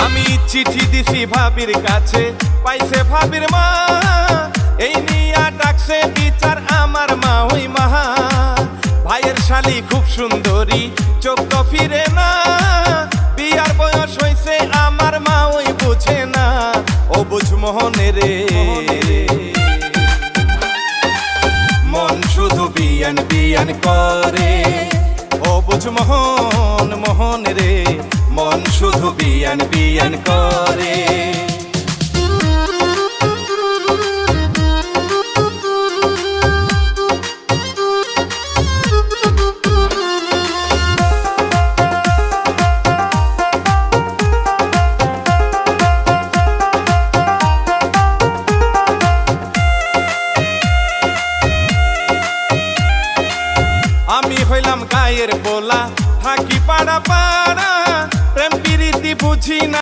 আমি চিঠি দিছি ভাবির কাছে, পাইছে ভাবির মা, এই নিয়া ডাকছে বিচার আমার মা ওই মাহা। ভাইয়ের শালি খুব সুন্দরী, চোখ তো ফিরে না, বিয়ার বয়স হইছে আমার মা ওই বুঝে না, ও বুঝ মোহনে রে। মন শুধু বিয়ান বিয়ান করে, ও বুঝ মোহন মোহন রে, মন শুধু বিয়ান বিয়ান করে। আমি হইলাম গায়ের পোলা, থাকি পাড়া পাড়া, প্রেম প্রীতি বুঝি না।